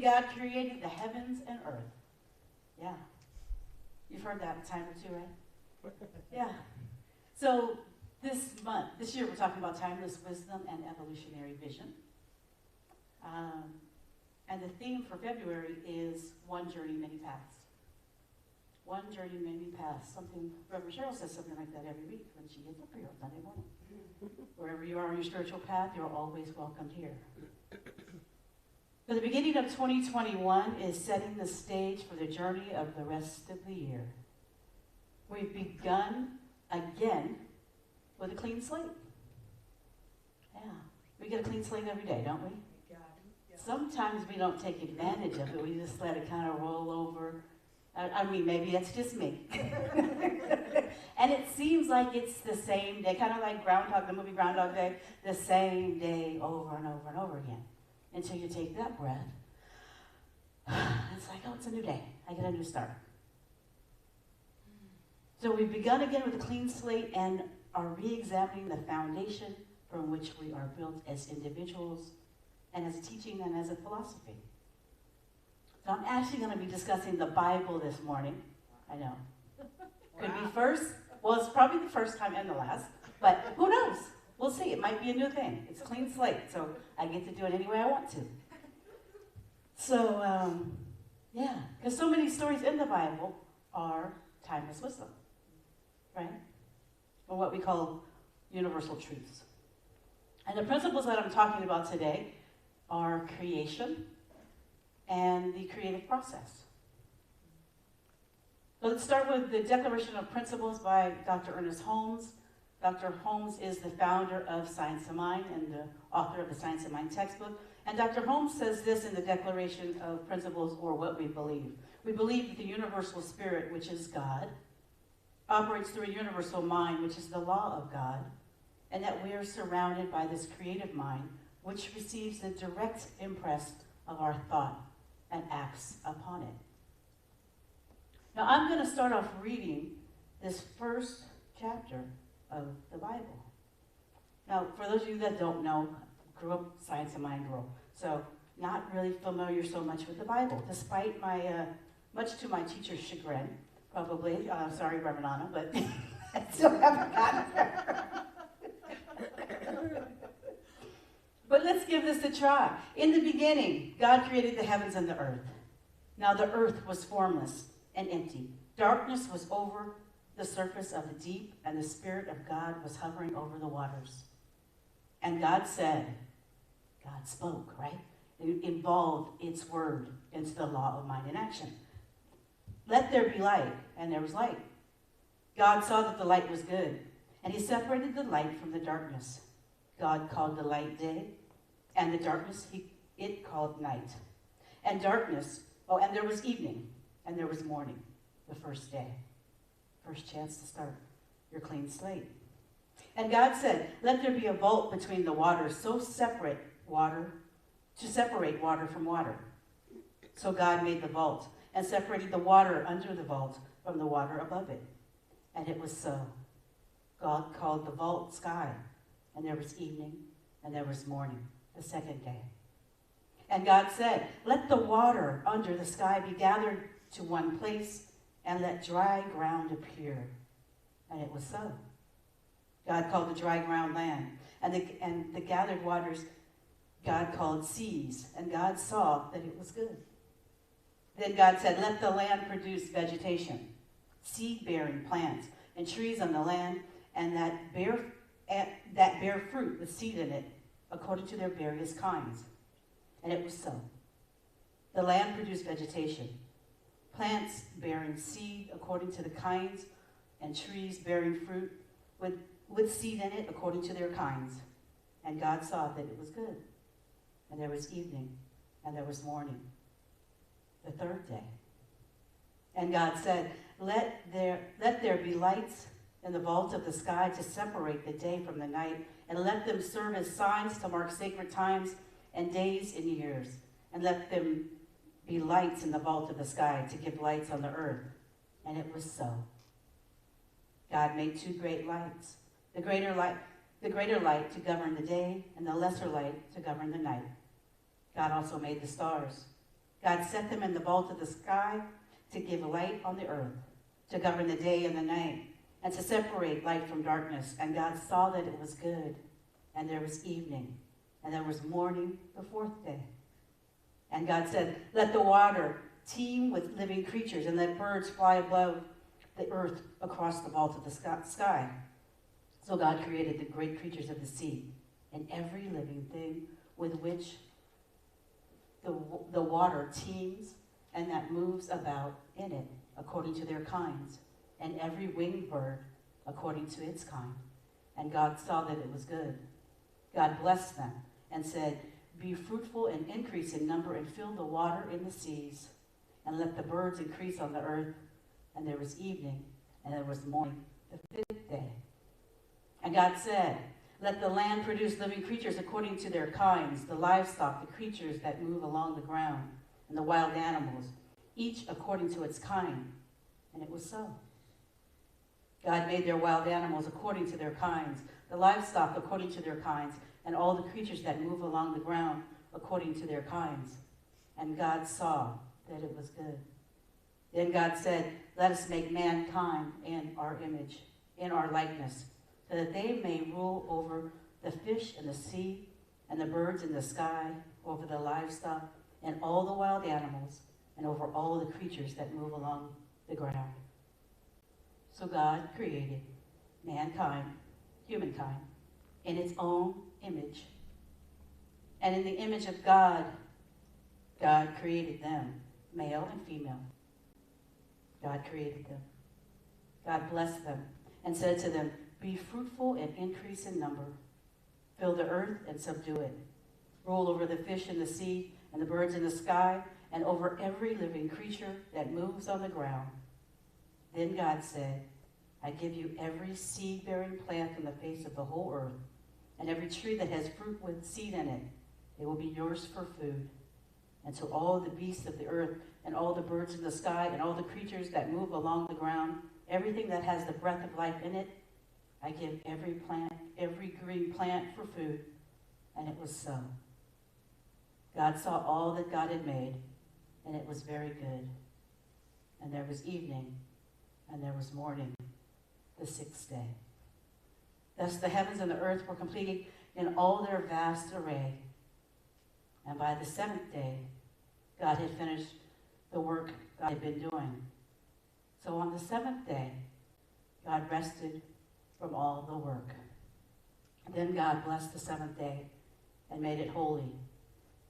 beginning, God created the heavens and earth. Yeah. You've heard that a time or two, right? Yeah. So this year, we're talking about timeless wisdom and evolutionary vision. And the theme for February is One Journey, Many Paths. One journey, many paths. Reverend Cheryl says something like that every week when she gets up here on Sunday morning. Wherever you are on your spiritual path, you're always welcomed here. So the beginning of 2021 is setting the stage for the journey of the rest of the year. We've begun again with a clean slate. Yeah. We get a clean slate every day, don't we? Sometimes we don't take advantage of it. We just let it kind of roll over. I mean, maybe that's just me. And it seems like it's the same day, kind of like the movie Groundhog Day, the same day over and over and over again. Until you take that breath. It's like, oh, it's a new day. I get a new start. So we've begun again with a clean slate and are re-examining the foundation from which we are built as individuals and as a teaching and as a philosophy. So I'm actually going to be discussing the Bible this morning. I know. Could be first. Well, it's probably the first time and the last. But who knows? We'll see. It might be a new thing. It's a clean slate, so I get to do it any way I want to. So, yeah. Because so many stories in the Bible are timeless wisdom. Right? Or what we call universal truths. And the principles that I'm talking about today are creation and the creative process. So let's start with the Declaration of Principles by Dr. Ernest Holmes. Dr. Holmes is the founder of Science of Mind and the author of the Science of Mind textbook. And Dr. Holmes says this in the Declaration of Principles, or what we believe. We believe that the universal spirit, which is God, operates through a universal mind, which is the law of God, and that we are surrounded by this creative mind, which receives the direct impress of our thought and acts upon it. Now, I'm going to start off reading this first chapter of the Bible. Now, for those of you that don't know, grew up Science of Mind girl, so not really familiar so much with the Bible, despite my, much to my teacher's chagrin, probably. Sorry, Reverend Anna, but I still haven't gotten there. But let's give this a try. In the beginning, God created the heavens and the earth. Now the earth was formless and empty. Darkness was over the surface of the deep, and the Spirit of God was hovering over the waters. And God said, God spoke, right? It involved its word into the law of mind and action. Let there be light, and there was light. God saw that the light was good, and he separated the light from the darkness. God called the light day, and the darkness it called night. And there was evening, and there was morning, the first day. First chance to start your clean slate. And God said, let there be a vault between the waters, to separate water from water. So God made the vault, and separated the water under the vault from the water above it. And it was so. God called the vault sky, and there was evening, and there was morning, the second day. And God said, let the water under the sky be gathered to one place, and let dry ground appear. And it was so. God called the dry ground land, and the gathered waters God called seas, and God saw that it was good. Then God said, let the land produce vegetation, seed-bearing plants, and trees on the land, and that bear fruit with seed in it, according to their various kinds. And it was so. The land produced vegetation, plants bearing seed according to the kinds, and trees bearing fruit with seed in it according to their kinds. And God saw that it was good. And there was evening, and there was morning, the third day. And God said, let there be lights in the vault of the sky to separate the day from the night, and let them serve as signs to mark sacred times and days and years. And let them be lights in the vault of the sky to give lights on the earth. And it was so. God made two great lights, the greater light to govern the day, and the lesser light to govern the night. God also made the stars, God set them in the vault of the sky to give light on the earth, to govern the day and the night, and to separate light from darkness. And God saw that it was good. And there was evening, and there was morning the fourth day. And God said, let the water teem with living creatures, and let birds fly above the earth across the vault of the sky. So God created the great creatures of the sea, and every living thing with which the water teems and that moves about in it according to their kinds, and every winged bird according to its kind. And God saw that it was good. God blessed them and said, be fruitful and increase in number and fill the water in the seas, and let the birds increase on the earth. And there was evening, and there was morning the fifth day. And God said, let the land produce living creatures according to their kinds, the livestock, the creatures that move along the ground, and the wild animals, each according to its kind. And it was so. God made their wild animals according to their kinds, the livestock according to their kinds, and all the creatures that move along the ground according to their kinds. And God saw that it was good. Then God said, let us make mankind in our image, in our likeness, so that they may rule over the fish in the sea, and the birds in the sky, over the livestock, and all the wild animals, and over all the creatures that move along the ground. So God created mankind, humankind, in its own image. And in the image of God, God created them, male and female. God created them. God blessed them and said to them, be fruitful and increase in number. Fill the earth and subdue it. Rule over the fish in the sea and the birds in the sky, and over every living creature that moves on the ground. Then God said, I give you every seed-bearing plant on the face of the whole earth, and every tree that has fruit with seed in it. It will be yours for food. And to all the beasts of the earth, and all the birds in the sky, and all the creatures that move along the ground, everything that has the breath of life in it, I give every plant, every green plant for food. And it was so. God saw all that God had made, and it was very good. And there was evening, and there was morning, the sixth day. Thus the heavens and the earth were completed in all their vast array. And by the seventh day, God had finished the work God had been doing. So on the seventh day, God rested from all the work. Then God blessed the seventh day and made it holy,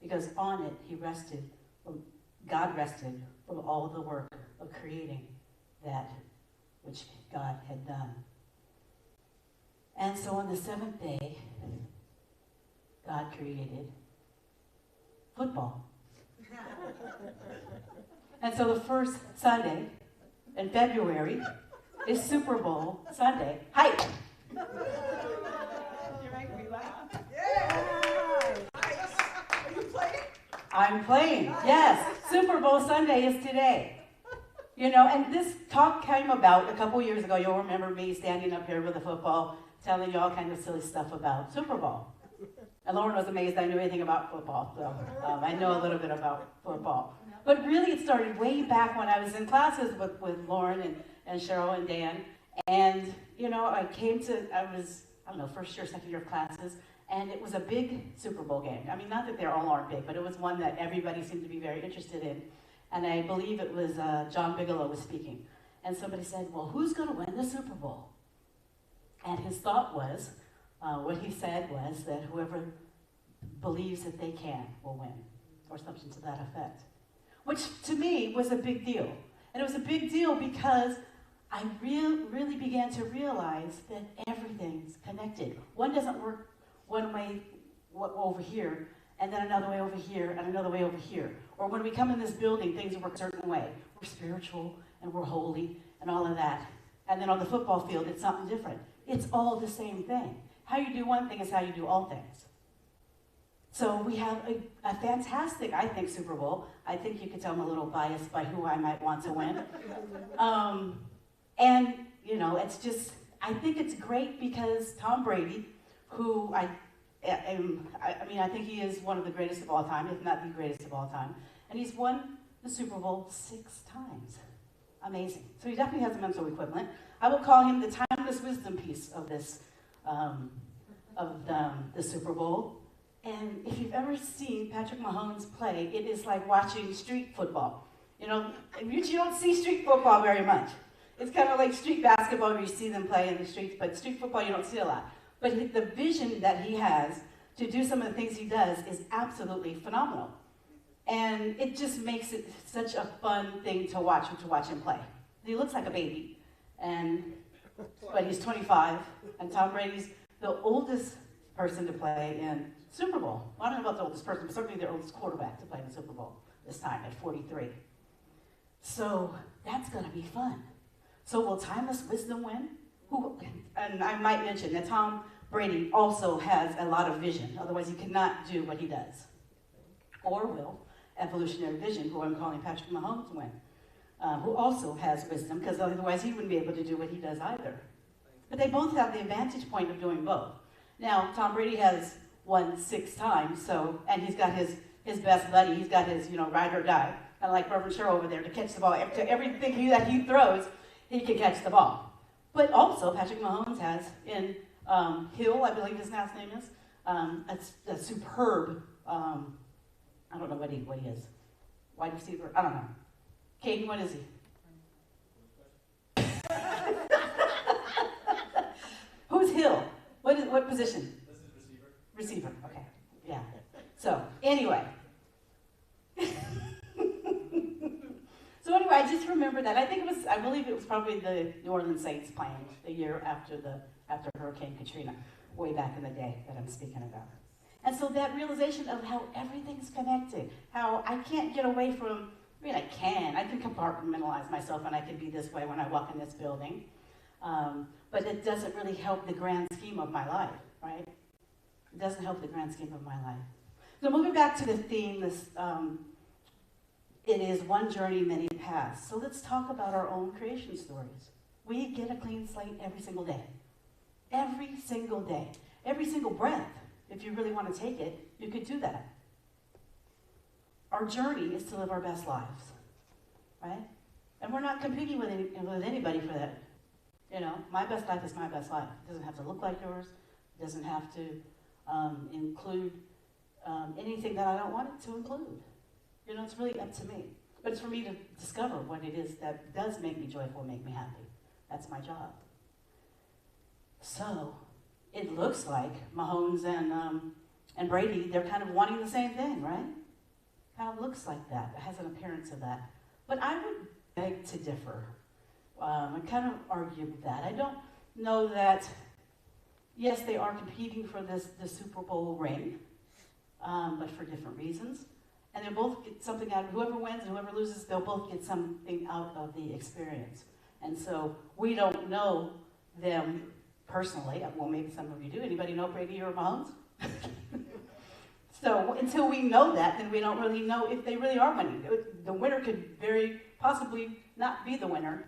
because on it God rested from all the work of creating that which God had done. And so on the seventh day, God created football. And so the first Sunday in February is Super Bowl Sunday. Hype! You're making me laugh. Yeah! Nice. Are you playing? I'm playing, yes. Super Bowl Sunday is today. You know, and this talk came about a couple years ago. You'll remember me standing up here with a football, telling you all kind of silly stuff about Super Bowl. And Lauren was amazed I knew anything about football, so I know a little bit about football. But really it started way back when I was in classes with Lauren and Cheryl and Dan. And, you know, I was, first year, second year of classes, and it was a big Super Bowl game. I mean, not that they all aren't big, but it was one that everybody seemed to be very interested in. And I believe it was John Bigelow was speaking. And somebody said, well, who's going to win the Super Bowl? And his thought was, what he said was that whoever believes that they can will win, or something to that effect. Which to me was a big deal. And it was a big deal because I really began to realize that everything's connected. One doesn't work one way over here, and then another way over here, and another way over here. Or when we come in this building, things work a certain way. We're spiritual, and we're holy, and all of that. And then on the football field, it's something different. It's all the same thing. How you do one thing is how you do all things. So we have a fantastic, I think, Super Bowl. I think you could tell I'm a little biased by who I might want to win. And, you know, it's just, I think it's great because Tom Brady, who I think he is one of the greatest of all time, if not the greatest of all time. And he's won the Super Bowl 6 times. Amazing. So he definitely has a mental equivalent. I will call him the timeless wisdom piece of this, the Super Bowl. And if you've ever seen Patrick Mahomes play, it is like watching street football. You know, you don't see street football very much. It's kind of like street basketball where you see them play in the streets, but street football you don't see a lot. But the vision that he has to do some of the things he does is absolutely phenomenal. And it just makes it such a fun thing to watch him play. He looks like a baby, but he's 25, and Tom Brady's the oldest person to play in Super Bowl. Well, I don't know about the oldest person, but certainly the oldest quarterback to play in the Super Bowl this time at 43. So that's going to be fun. So will timeless wisdom win? And I might mention that Tom Brady also has a lot of vision. Otherwise, he cannot do what he does. Or will evolutionary vision, who I'm calling Patrick Mahomes, win? Who also has wisdom, because otherwise he wouldn't be able to do what he does either. But they both have the advantage point of doing both. Now, Tom Brady has won 6 times, and he's got his best buddy. He's got his, ride or die, kind of like Reverend Cheryl over there, to catch the ball. To everything that he throws, he can catch the ball. But also, Patrick Mahomes has in Hill, I believe his last name is, a superb, I don't know what he is. Wide receiver, I don't know. Caden, what is he? Who's Hill? What position? This is receiver. Receiver, okay. Yeah. So, anyway. So anyway, I just remember that. I believe it was probably the New Orleans Saints playing the year after Hurricane Katrina, way back in the day that I'm speaking about. And so that realization of how everything's connected, how I can't get away from, I can compartmentalize myself and I can be this way when I walk in this building. But it doesn't really help the grand scheme of my life, right? It doesn't help the grand scheme of my life. So moving back to the theme, it is one journey, many paths. So let's talk about our own creation stories. We get a clean slate every single day. Every single day. Every single breath. If you really want to take it, you could do that. Our journey is to live our best lives, right? And we're not competing with anybody for that. My best life is my best life. It doesn't have to look like yours. It doesn't have to include anything that I don't want it to include. It's really up to me. But it's for me to discover what it is that does make me joyful, make me happy. That's my job. So, it looks like Mahomes and Brady, they're kind of wanting the same thing, right? Kind of looks like that. It has an appearance of that. But I would beg to differ. I kind of argue with that. I don't know that, yes, they are competing for the Super Bowl ring, but for different reasons. And they'll both get something out of it. Whoever wins and whoever loses, they'll both get something out of the experience. And so we don't know them personally. Well, maybe some of you do. Anybody know Brady or Mahomes? So until we know that, then we don't really know if they really are winning. The winner could very possibly not be the winner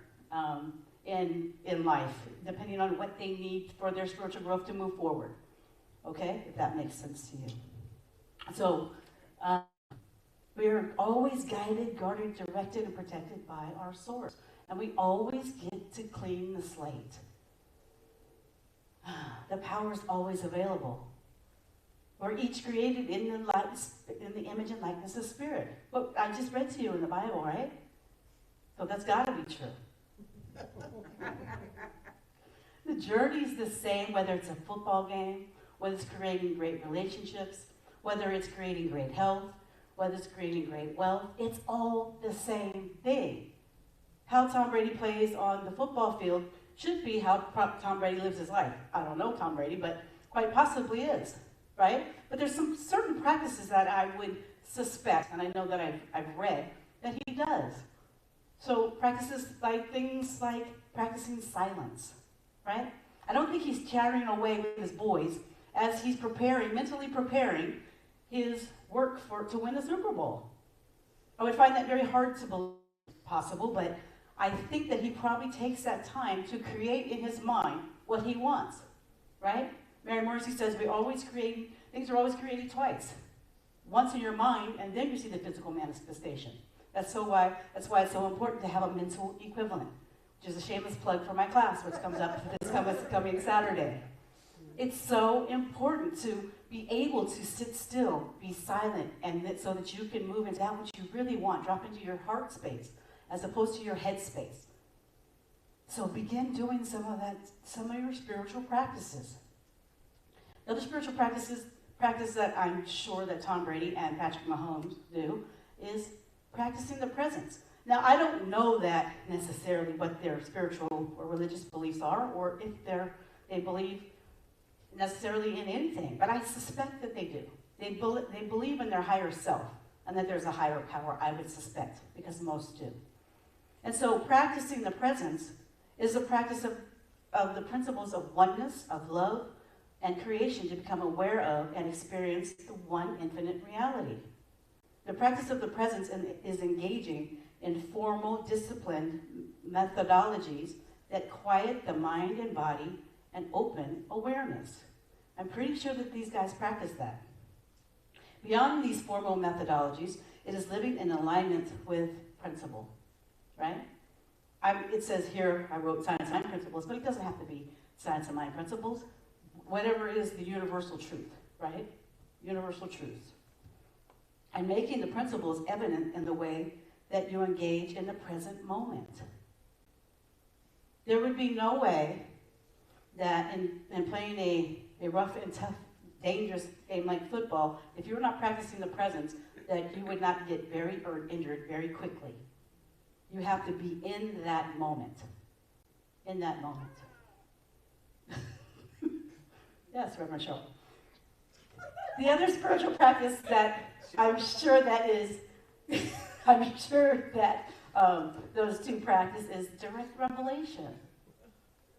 in life, depending on what they need for their spiritual growth to move forward. Okay? If that makes sense to you. So, we're always guided, guarded, directed, and protected by our source. And we always get to clean the slate. The power is always available. We're each created in the image and likeness of Spirit. What I just read to you in the Bible, right? So that's got to be true. The journey's the same, whether it's a football game, whether it's creating great relationships, whether it's creating great health, whether it's creating great wealth. It's all the same thing. How Tom Brady plays on the football field should be how Tom Brady lives his life. I don't know Tom Brady, but quite possibly is, right? But there's some certain practices that I would suspect, and I know that I've read, that he does. So practices things like practicing silence, right? I don't think he's chattering away with his boys as he's mentally preparing his work to win the Super Bowl. I would find that very hard to believe possible, but I think that he probably takes that time to create in his mind what he wants, right? Mary Mercy says things are always created twice. once in your mind, and then you see the physical manifestation. That's why it's so important to have a mental equivalent, which is a shameless plug for my class, which comes up this coming Saturday. It's so important to be able to sit still, be silent, and so that you can move into that which you really want, drop into your heart space, as opposed to your head space. So begin doing some of your spiritual practices. The other spiritual practice that I'm sure that Tom Brady and Patrick Mahomes do is practicing the presence. Now, I don't know that necessarily what their spiritual or religious beliefs are, or if they believe necessarily in anything, but I suspect that they do. They believe in their higher self, and that there's a higher power, I would suspect, because most do. And so practicing the presence is a practice of the principles of oneness, of love, and creation to become aware of and experience the one infinite reality. The practice of the presence is engaging in formal, disciplined methodologies that quiet the mind and body and open awareness. I'm pretty sure that these guys practice that. Beyond these formal methodologies, it is living in alignment with principle, right? It says here, I wrote science and mind principles, but it doesn't have to be science and mind principles. Whatever is the universal truth, right? Universal truths. And making the principles evident in the way that you engage in the present moment. There would be no way that in playing a rough and tough, dangerous game like football, if you're not practicing the presence, that you would not get injured very quickly. You have to be in that moment. In that moment. Yes, Reverend Shaw. The other spiritual practice that I'm sure that those two practice is direct revelation.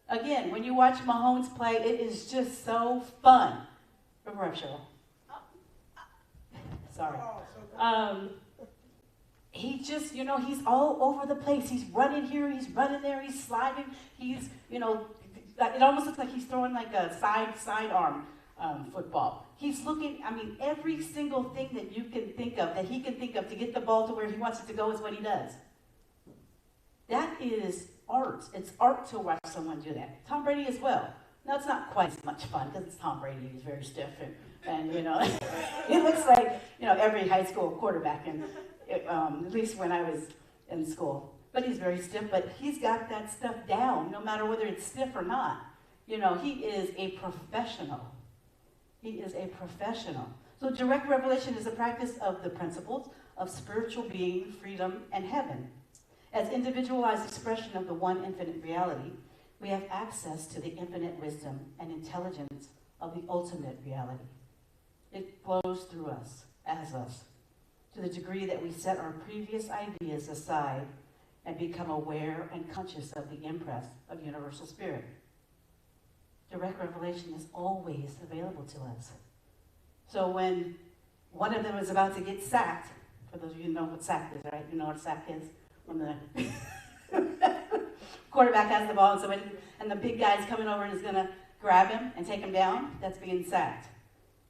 Again, when you watch Mahomes play, it is just so fun. Reverend Shaw. Sorry. He just, he's all over the place. He's running here, he's running there, he's sliding. He's, it almost looks like he's throwing like a sidearm football. He's looking, every single thing that you can think of, that he can think of to get the ball to where he wants it to go is what he does. That is art. It's art to watch someone do that. Tom Brady as well. Now, it's not quite as much fun because it's Tom Brady. He's very stiff and he looks like, every high school quarterback, at least when I was in school. But he's very stiff, but he's got that stuff down, no matter whether it's stiff or not. He is a professional. He is a professional. So direct revelation is a practice of the principles of spiritual being, freedom, and heaven. As individualized expression of the one infinite reality, we have access to the infinite wisdom and intelligence of the ultimate reality. It flows through us, as us, to the degree that we set our previous ideas aside and become aware and conscious of the impress of universal spirit. Direct revelation is always available to us. So when one of them is about to get sacked, for those of you who know what sacked is, right? You know what a sack is? When the quarterback has the ball and the big guy's coming over and is going to grab him and take him down, that's being sacked.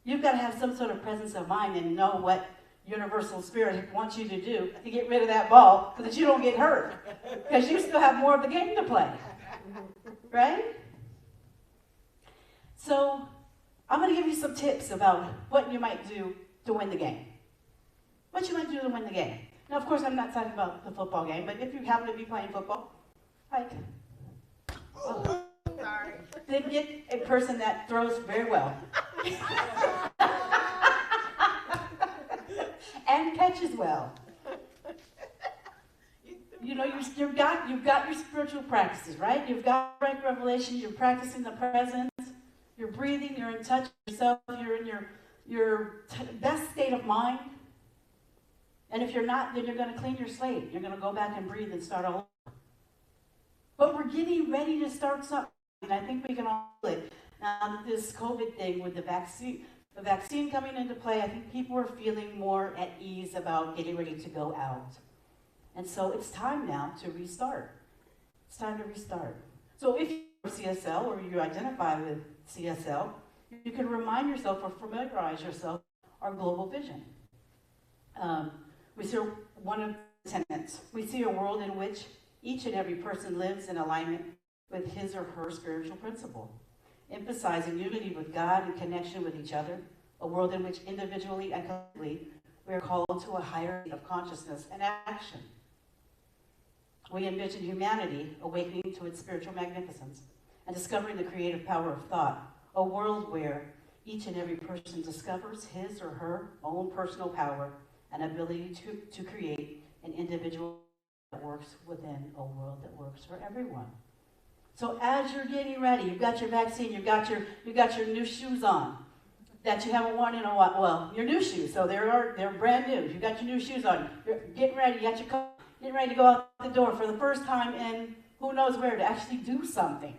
You've got to have some sort of presence of mind and know what universal spirit wants you to do to get rid of that ball so that you don't get hurt. Because you still have more of the game to play. Right? So I'm going to give you some tips about what you might do to win the game. What you might do to win the game. Now, of course, I'm not talking about the football game, but if you happen to be playing football, then get a person that throws very well. And catches well. You've got your spiritual practices, right? You've got direct revelation, you're practicing the presence, you're breathing, you're in touch with yourself, you're in your best state of mind. And if you're not, then you're going to clean your slate. You're going to go back and breathe and start all over. But we're getting ready to start something. And I think we can all do it. Now, this COVID thing with the vaccine coming into play, I think people are feeling more at ease about getting ready to go out. And so it's time now to restart. It's time to restart. So if you're CSL or you identify with CSL, you can remind yourself or familiarize yourself with our global vision. We see one of the tenets. We see a world in which each and every person lives in alignment with his or her spiritual principle, emphasizing unity with God and connection with each other, a world in which individually and collectively we are called to a higher state of consciousness and action. We envision humanity awakening to its spiritual magnificence and discovering the creative power of thought, a world where each and every person discovers his or her own personal power and ability to create an individual that works within a world that works for everyone. So as you're getting ready, you've got your vaccine, you've got your new shoes on that you haven't worn in a while. Well, your new shoes, so they're brand new. You've got your new shoes on. You're getting ready, you got your coat, getting ready to go out the door for the first time in who knows where to actually do something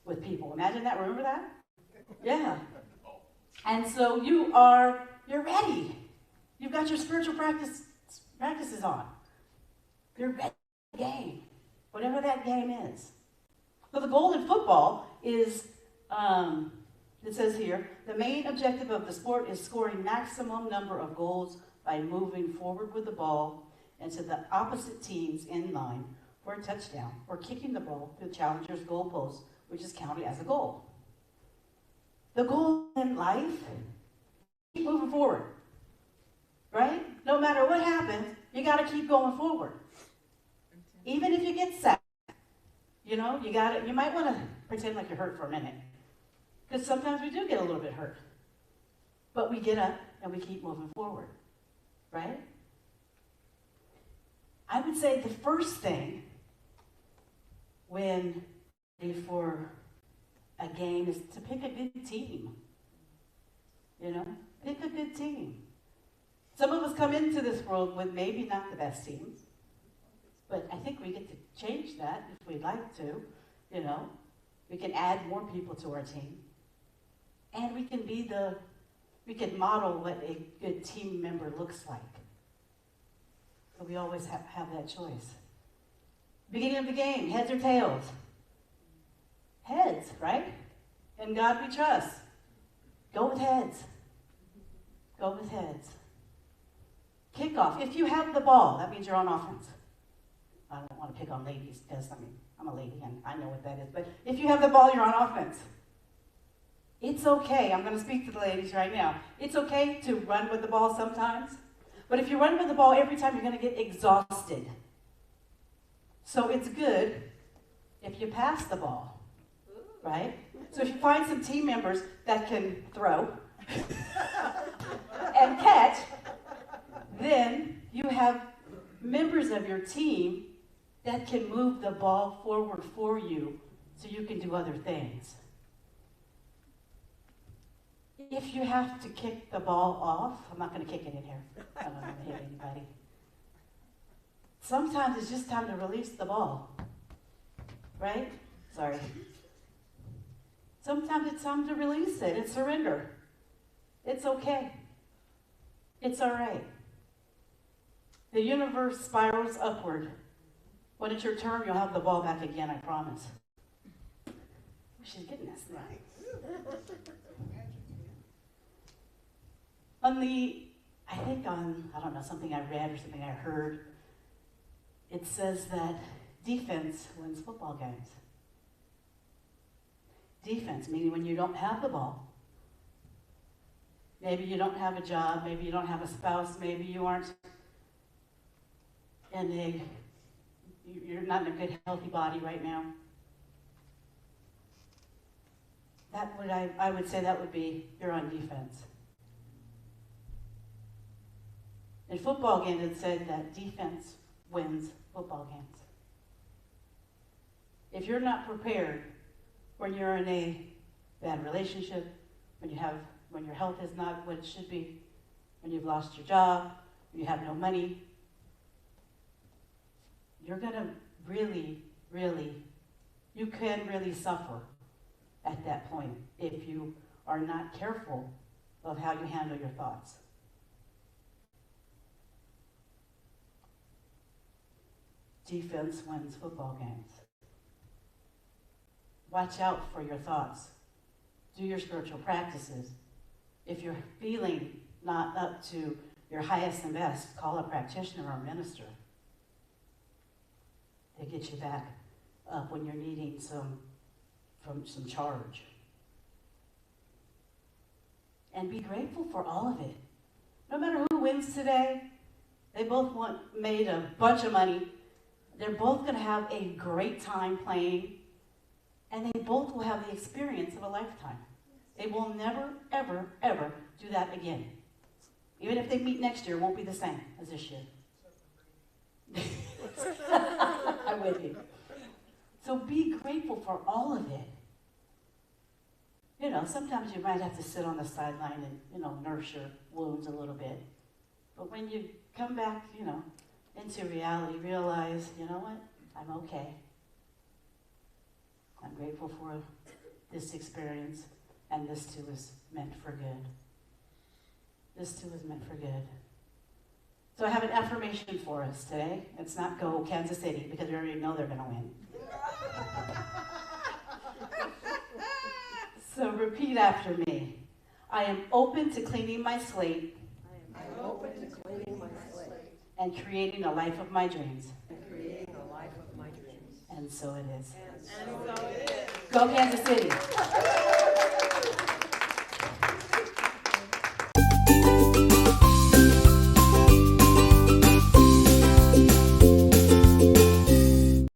with people. Imagine that, remember that? Yeah. And so you're ready. You've got your spiritual practices on. You're ready for the game, whatever that game is. So the goal in football is, it says here, the main objective of the sport is scoring maximum number of goals by moving forward with the ball into the opposite team's end line for a touchdown, or kicking the ball to the challenger's goal post, which is counted as a goal. The goal in life, keep moving forward, right? No matter what happens, you got to keep going forward. Even if you get sacked, you might want to pretend like you're hurt for a minute, because sometimes we do get a little bit hurt, but we get up and we keep moving forward, right? I would say the first thing when for a game is to pick a good team. Pick a good team. Some of us come into this world with maybe not the best teams, but I think we get to change that if we'd like to. We can add more people to our team, and we can model what a good team member looks like. But we always have that choice. Beginning of the game, heads or tails? Heads, right? In God we trust. Go with heads. Go with heads. Kickoff. If you have the ball, that means you're on offense. I don't want to pick on ladies because, I'm a lady and I know what that is. But if you have the ball, you're on offense. It's okay. I'm going to speak to the ladies right now. It's okay to run with the ball sometimes. But if you run with the ball every time, you're going to get exhausted. So it's good if you pass the ball, right? So if you find some team members that can throw and catch, then you have members of your team that can move the ball forward for you so you can do other things. If you have to kick the ball off, I'm not going to kick it in here. I don't want to hit anybody. Sometimes it's just time to release the ball, right? Sorry. Sometimes it's time to release it and surrender. It's okay. It's all right. The universe spirals upward. When it's your turn, you'll have the ball back again, I promise. She's getting this right. Something I read or something I heard, it says that defense wins football games. Defense, meaning when you don't have the ball. Maybe you don't have a job, maybe you don't have a spouse, maybe you aren't you're not in a good, healthy body right now. I would say that would be, you're on defense. In football games, it said that defense wins football games. If you're not prepared when you're in a bad relationship, when your health is not what it should be, when you've lost your job, when you have no money, you're going to you can really suffer at that point if you are not careful of how you handle your thoughts. Defense wins football games. Watch out for your thoughts. Do your spiritual practices. If you're feeling not up to your highest and best, call a practitioner or a minister. They get you back up when you're needing some charge. And be grateful for all of it. No matter who wins today, they both made a bunch of money. They're both going to have a great time playing, and they both will have the experience of a lifetime. They will never, ever, ever do that again. Even if they meet next year, it won't be the same as this year. I'm with you. So be grateful for all of it. You know, sometimes you might have to sit on the sideline and, nurse your wounds a little bit. But when you come back, into reality, realize, you know what? I'm okay. I'm grateful for this experience, and this too is meant for good. This too is meant for good. So I have an affirmation for us today. It's not go Kansas City, because we already know they're going to win. So repeat after me. I am open to cleaning my slate. I am open to cleaning my slate. And creating a life of my dreams. And creating a life of my dreams. And so it is. And so it is. Go Kansas City.